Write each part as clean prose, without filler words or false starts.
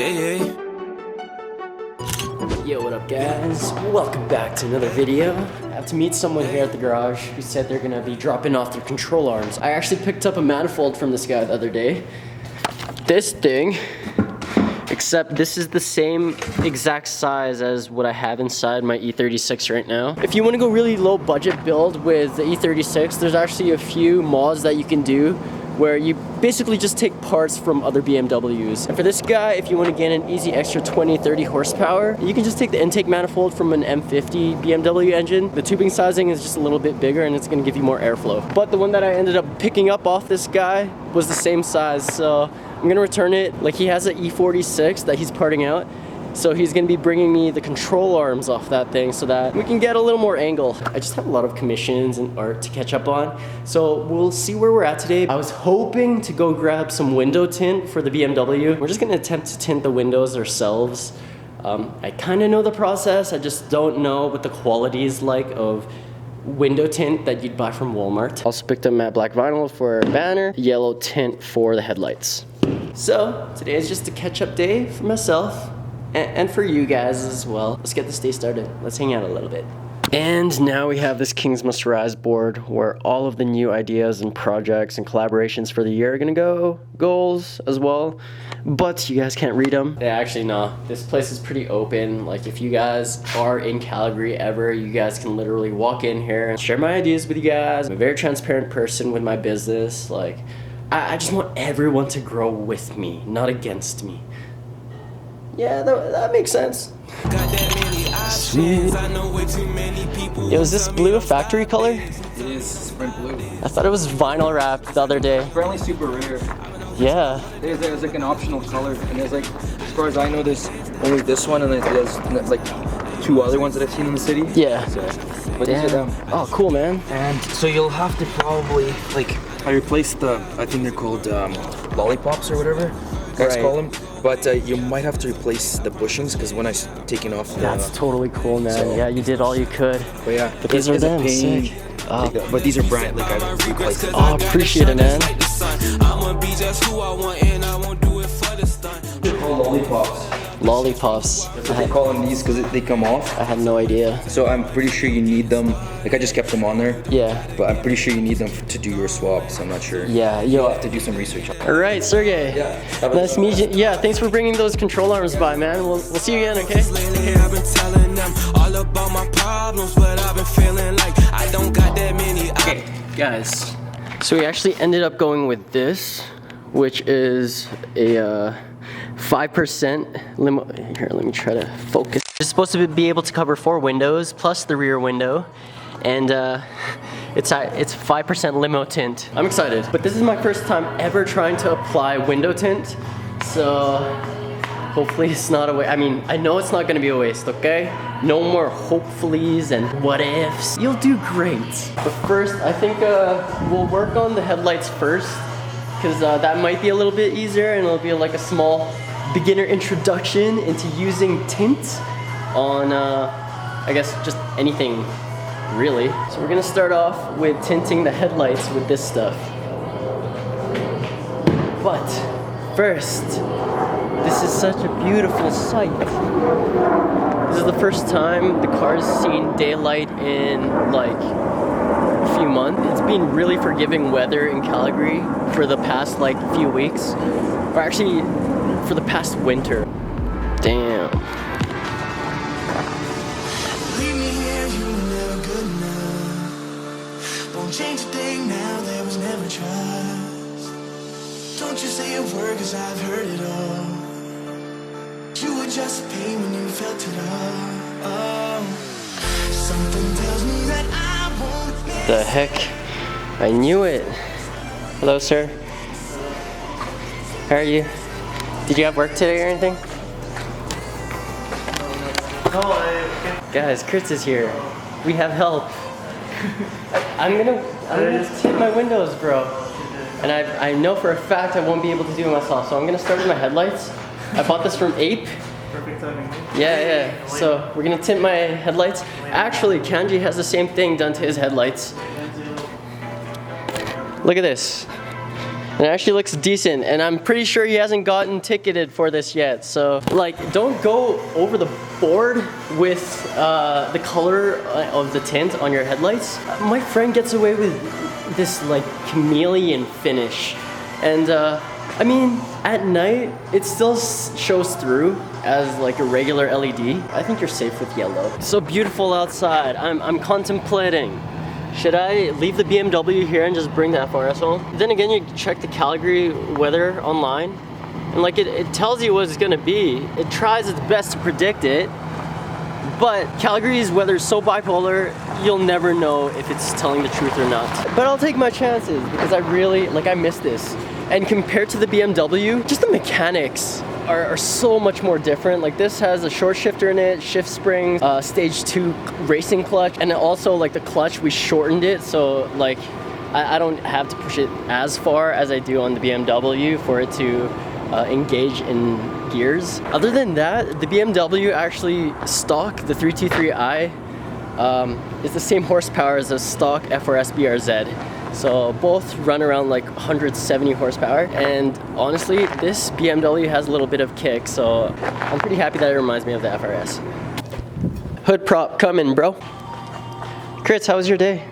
Yeah. Yo, what up guys? Welcome back to another video. I have to meet someone here at the garage who said they're gonna be dropping off their control arms. I actually picked up a manifold from this guy the other day. This thing, except this is the same exact size as what I have inside my E36 right now. If you want to go really low budget build with the E36, there's actually a few mods that you can do where you basically just take parts from other BMWs. And for this guy, if you want to gain an easy extra 20-30 horsepower, you can just take the intake manifold from an M50 BMW engine. The tubing sizing is just a little bit bigger and it's going to give you more airflow. But the one that I ended up picking up off this guy was the same size, so I'm gonna return it. Like, he has an E36 that he's parting out, so he's gonna be bringing me the control arms off that thing so that we can get a little more angle. I just have a lot of commissions and art to catch up on, so we'll see where we're at today. I was hoping to go grab some window tint for the BMW. We're just gonna attempt to tint the windows ourselves. I kind of know the process, I just don't know what the quality is like of window tint that you'd buy from Walmart. Also picked up matte black vinyl for a banner, yellow tint for the headlights. So today is just a catch-up day for myself and for you guys as well. Let's get this day started. Let's hang out a little bit. And now we have this Kings Must Rise board where all of the new ideas and projects and collaborations for the year are gonna go, goals as well, but you guys can't read them. Yeah, actually no, this place is pretty open. Like, if you guys are in Calgary ever, you guys can literally walk in here and share my ideas with you guys. I'm a very transparent person with my business. Like, I just want everyone to grow with me, not against me. Yeah, that makes sense. Sweet. Yo, is this blue a factory color? It is sprint blue. I thought it was vinyl wrapped the other day. Apparently super rare. Yeah. There's like an optional color, and there's like, as far as I know, there's only this one, and then there's like two other ones that I've seen in the city. Yeah. So, but damn. these are them. Oh, cool, man. And so you'll have to probably, like, I replaced the, I think they're called lollipops or whatever guys call them. But you might have to replace the bushings because when I taken off the... That's totally cool, man. So, yeah, you did all you could. But yeah, but these are them, sick. But these are brand, like, I replaced them. Oh, appreciate it, man. They're called lollipops. Lollipops. That's what they call them, these, because they come off. I had no idea. So I'm pretty sure you need them. Like, I just kept them on there. Yeah. But I'm pretty sure you need them to do your swaps. I'm not sure. Yeah, you'll have to do some research. All right, Sergey. Yeah. Nice to meet you. Yeah, thanks for bringing those control arms by, man. We'll see you again, okay? I've been telling them all about my problems, but I've been feeling like I don't got that many. Okay, guys. So we actually ended up going with this, which is a 5% limo. Here, let me try to focus. It's supposed to be able to cover 4 windows plus the rear window, and it's 5% limo tint. I'm excited, but this is my first time ever trying to apply window tint, so hopefully it's not a waste. I mean, I know it's not gonna be a waste, okay? No more hopefullys and what ifs. You'll do great. But first, I think we'll work on the headlights first, because that might be a little bit easier and it'll be like a small beginner introduction into using tint on, I guess, just anything, really. So we're gonna start off with tinting the headlights with this stuff. But first, this is such a beautiful sight. This is the first time the car's seen daylight in like a few months. It's been really forgiving weather in Calgary for the past like few weeks, or actually for the past winter. Damn. Leave me here, you were never good enough. Won't change a thing now, there was never trust. Don't you say a word, cause I've heard it all. You were just pain when you felt it all. Oh, something tells me that I won't miss. The heck? I knew it. Hello, sir. How are you? Did you have work today or anything? Guys, Chris is here. We have help. I'm gonna tint my windows, bro. And I know for a fact I won't be able to do it myself, so I'm gonna start with my headlights. I bought this from Ape. Perfect timing. Yeah. So we're gonna tint my headlights. Actually, Kanji has the same thing done to his headlights. Look at this. And it actually looks decent, and I'm pretty sure he hasn't gotten ticketed for this yet. So, like, don't go over the board with the color of the tint on your headlights. My friend gets away with this, like, chameleon finish. And, I mean, at night, it still shows through as, like, a regular LED. I think you're safe with yellow. So beautiful outside. I'm contemplating. Should I leave the BMW here and just bring the FRS home? Then again, you check the Calgary weather online, and like it tells you what it's gonna be. It tries its best to predict it, but Calgary's weather is so bipolar, you'll never know if it's telling the truth or not. But I'll take my chances because I really, like, I miss this. And compared to the BMW, just the mechanics are so much more different. Like, this has a short shifter in it, shift springs, stage 2 racing clutch, and also like the clutch, we shortened it, so like I don't have to push it as far as I do on the BMW for it to engage in gears. Other than that, the BMW actually stock, the 323i, is the same horsepower as a stock FRS BRZ. So both run around like 170 horsepower, and honestly this BMW has a little bit of kick, so I'm pretty happy that it reminds me of the FRS. Hood prop coming, bro. Chris, how was your day?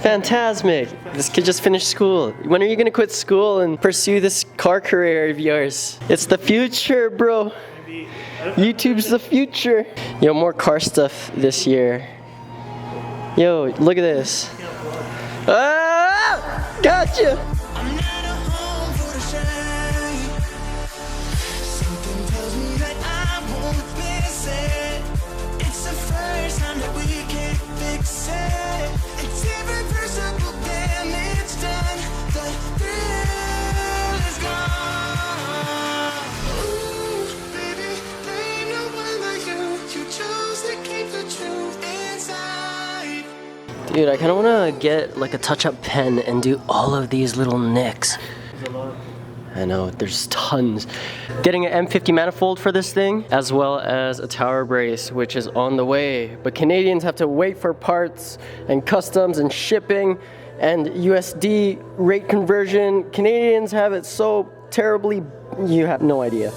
Fantastic. This kid just finished school. When are you gonna quit school and pursue this car career of yours? It's the future, bro. YouTube's the future. Yo, more car stuff this year. Yo, look at this. Ah! Gotcha! I'm not a home for the shine. Something tells me that I won't miss it. It's the first time that we can't fix it. It's irreversible damage done. The thrill is gone. Ooh, baby, there ain't no one like you. You chose to keep the truth inside. Dude, I kind of want to get like a touch-up pen and do all of these little nicks. I know, there's tons. Getting an M50 manifold for this thing, as well as a tower brace, which is on the way. But Canadians have to wait for parts and customs and shipping and USD rate conversion. Canadians have it so terribly, you have no idea.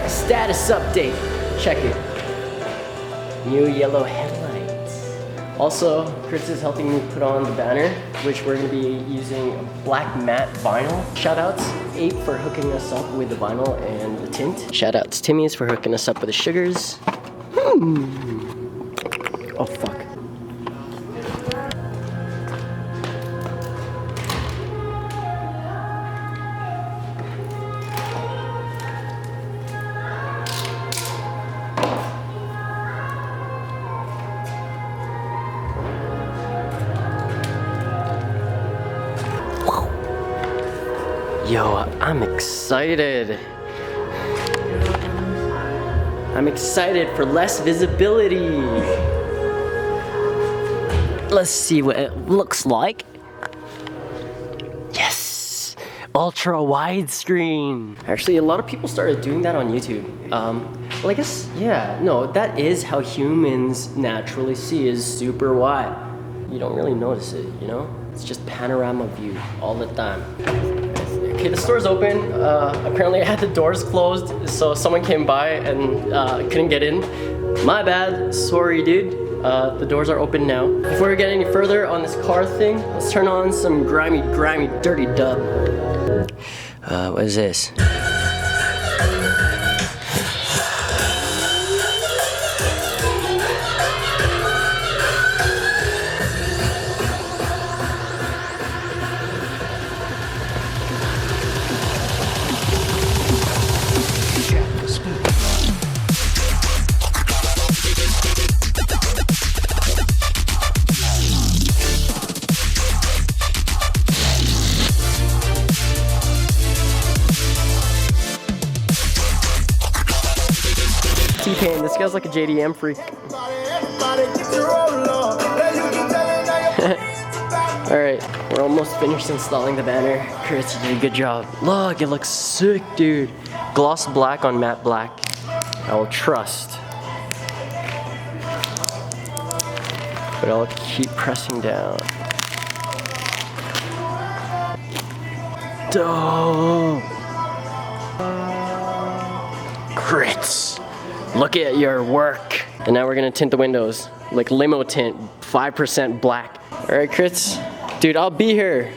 Status update. Check it. New yellow headlights. Also, Chris is helping me put on the banner, which we're going to be using black matte vinyl. Shoutouts, Ape for hooking us up with the vinyl and the tint. Shoutouts, Timmy's for hooking us up with the sugars. Oh fuck. Yo, I'm excited. I'm excited for less visibility. Let's see what it looks like. Yes, ultra widescreen. Actually, a lot of people started doing that on YouTube. Well, I guess, yeah, no, that is how humans naturally see, is super wide. You don't really notice it, you know? It's just panorama view all the time. Okay, the store's open. Apparently I had the doors closed, so someone came by and couldn't get in. My bad, sorry dude. The doors are open now. Before we get any further on this car thing, let's turn on some grimy, dirty dub. What is this? T-Pain, this guy's like a JDM freak. Alright, we're almost finished installing the banner. Chris, you did a good job. Look, it looks sick, dude. Gloss black on matte black. I will trust. But I'll keep pressing down. Dope. Grits. Look at your work. And now we're gonna tint the windows. Like limo tint, 5% black. All right, Chris. Dude, I'll be here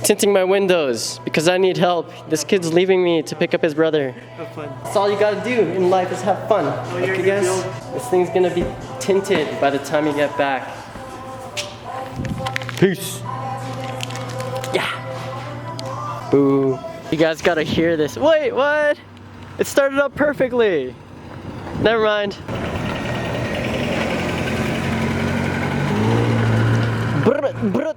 tinting my windows because I need help. This kid's leaving me to pick up his brother. Have fun. That's all you gotta do in life is have fun. Okay, guys? This thing's gonna be tinted by the time you get back. Peace. Yeah. Boo. You guys gotta hear this. Wait, what? It started up perfectly. Never mind. Brr, brr.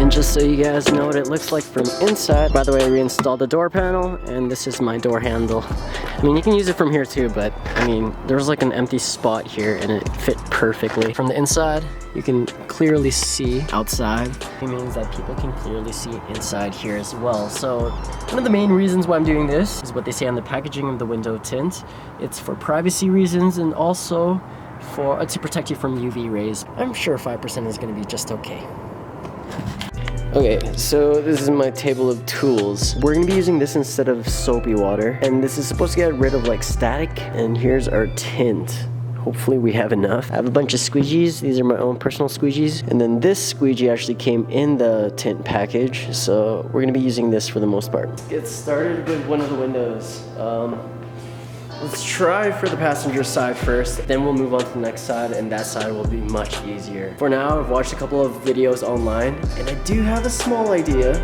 Just so you guys know what it looks like from inside. By the way, I reinstalled the door panel, and this is my door handle. I mean, you can use it from here too, but I mean, there was like an empty spot here and it fit perfectly. From the inside, you can clearly see outside. It means that people can clearly see inside here as well. So one of the main reasons why I'm doing this is what they say on the packaging of the window tint. It's for privacy reasons and also for to protect you from UV rays. I'm sure 5% is gonna be just okay. Okay, so this is my table of tools. We're gonna be using this instead of soapy water, and this is supposed to get rid of like static, and here's our tint. Hopefully we have enough. I have a bunch of squeegees. These are my own personal squeegees, and then this squeegee actually came in the tint package, so we're gonna be using this for the most part. Let's get started with one of the windows. Let's try for the passenger side first, then we'll move on to the next side, and that side will be much easier. For now, I've watched a couple of videos online, and I do have a small idea.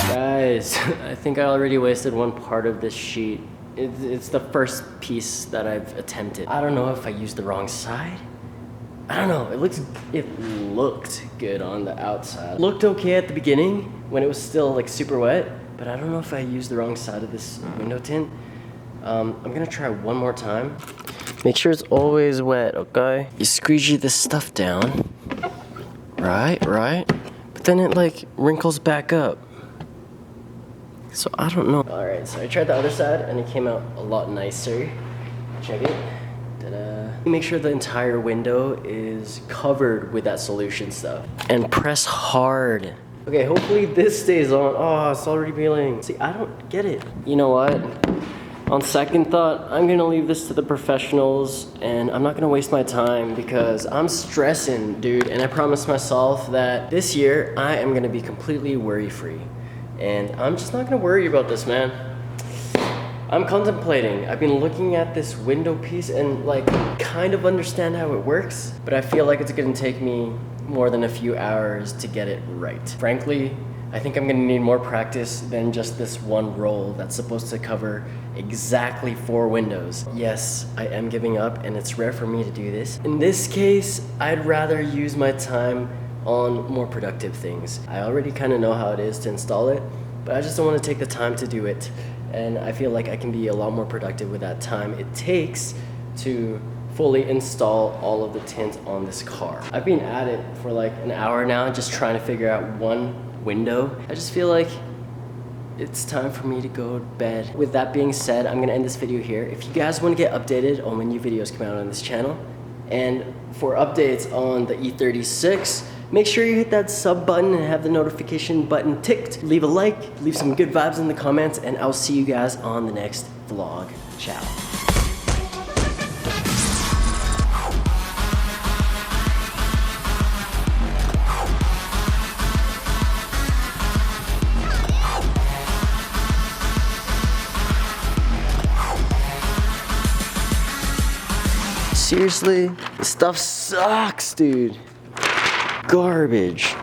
Guys, I think I already wasted one part of this sheet. It's the first piece that I've attempted. I don't know if I used the wrong side. I don't know, it looked good on the outside. Looked okay at the beginning when it was still like super wet, but I don't know if I used the wrong side of this window tint. I'm gonna try one more time. Make sure it's always wet, okay? You squeegee this stuff down. Right. But then it like wrinkles back up. So I don't know. All right, so I tried the other side and it came out a lot nicer. Check it. Ta-da. Make sure the entire window is covered with that solution stuff. And press hard. Okay, hopefully this stays on. Oh, it's already peeling. See, I don't get it. You know what? On second thought, I'm gonna leave this to the professionals and I'm not gonna waste my time because I'm stressing, dude. And I promised myself that this year I am gonna be completely worry-free. And I'm just not gonna worry about this, man. I'm contemplating. I've been looking at this window piece and like kind of understand how it works, but I feel like it's gonna take me more than a few hours to get it right. Frankly, I think I'm gonna need more practice than just this one roll that's supposed to cover exactly 4 windows. Yes, I am giving up, and it's rare for me to do this. In this case, I'd rather use my time on more productive things. I already kind of know how it is to install it, but I just don't want to take the time to do it. And I feel like I can be a lot more productive with that time it takes to fully install all of the tint on this car. I've been at it for like an hour now, just trying to figure out one window. I just feel like it's time for me to go to bed. With that being said, I'm gonna end this video here. If you guys want to get updated on when new videos come out on this channel, and for updates on the E36, make sure you hit that sub button and have the notification button ticked. Leave a like, leave some good vibes in the comments, and I'll see you guys on the next vlog. Ciao. Seriously, this stuff sucks, dude. Garbage.